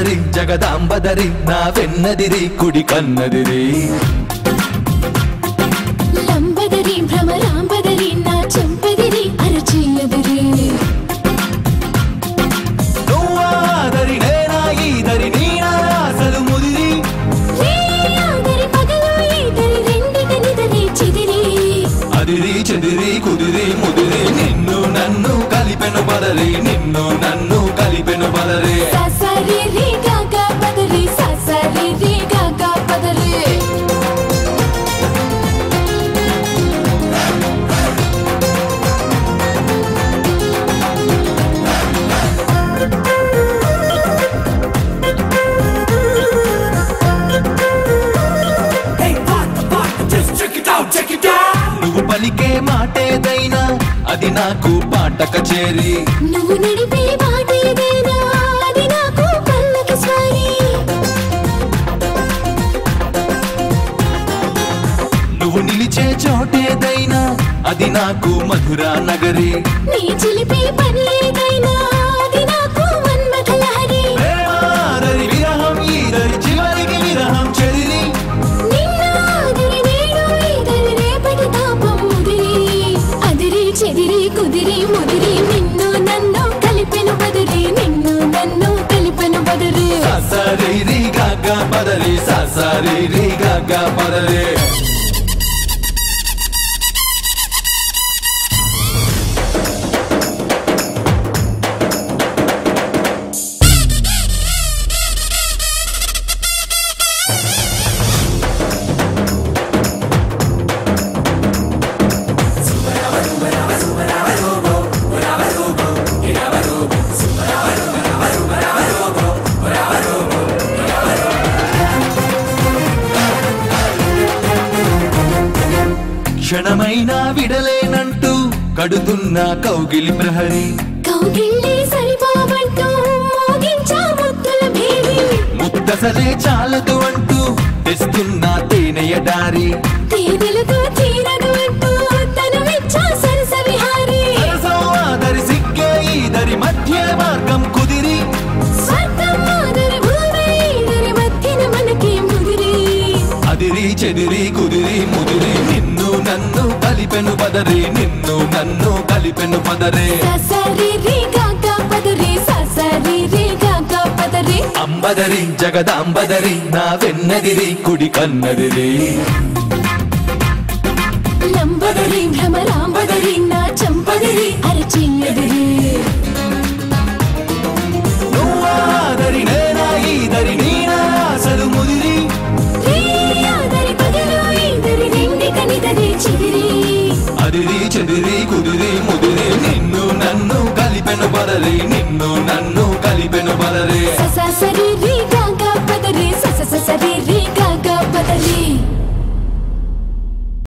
లంబదరి జగదాంబదరి నా వెన్నదిరి కుడి కన్నదిరి లంబదరి భ్రమరాంబదరి నా చెంపదిరి అరచేయదిరి నువ్వాదరి నేనా ఈదరి నీనా అసలు ముదిరి ఆదరి పగలు ఈదరి రెండిటనిదరి చెదిరి అదిరి చెదిరి కుదిరి ముదిరి నిన్ను నన్ను కలిపెను బదరి నిన్ను నన్ను కలిపెను బదరి ససరి రి గగ పదరి ససరి రి గగ పదరి నువ్వు పలికే మాటేదైనా అది నాకు పాట కచేరి నువ్వు నడిపే బాటేదైనా అది నాకు పల్లకి స్వారీ నువ్వు నిలిచే చోటేదైనా అది నాకు మధురా నగరి నీ చిలిపే పని ఏదైనా అది నాకు మన్మథ లహరి ప్రేమాదరి విరహం ఈదరి చివరికి విరహం చెదిరి నిన్న ఆదరి నేడు ఈదరి రేపటి తాపం ముదిరి అదిరి చెదిరి కుదిరి ముదిరి నిన్ను నన్ను కలిపెను బదిరి నిన్ను నన్ను కలిపెను బదిరి ససరి రి గగ పదరి ససరి రి గగ పదరి క్షణమైనా విడలేనంటూ కడుతున్న కౌగిలి ప్రహరి కౌగిళ్ళే సరిపోవంటూ మోగించా ముద్దుల భేరి ముద్దసలే చాలదు అంటూ తెస్తున్న తేనెయ దారి తేనెలతో తీరదు అంటూ తను విచ్చా సరస విహారి ఆదరి సిక్కే ఈదరి మధ్య మార్గం కుదిరి స్వర్గం ఆదరి భూమి ఈదరి మధ్యన మనకి ముదిరి అదిరి చెదిరి కుదిరి ముదిరి నిన్ను నన్ను కలిపెను పదరి నిన్ను నన్ను కలిపెను పదరే ససరి రి గగ పదరి ససరి రి గగ పదరి అంబదరి జగదాంబదరి నా వెన్నదిరి కుడి కన్నదిరి లంబదరి భ్రమరాంబదరి నా చంపదిరి అరచేయదిరి నువ్వాదరి నేనా ఈదరి నీనా అసలు ముదిరి ఆదరి పగలు ఈదరి రెండిటనిదరి చెదిరి అదిరి చెదిరి కుదిరి ముదిరి నిన్ను నన్ను కలిపెను బదరి నిన్ను నన్ను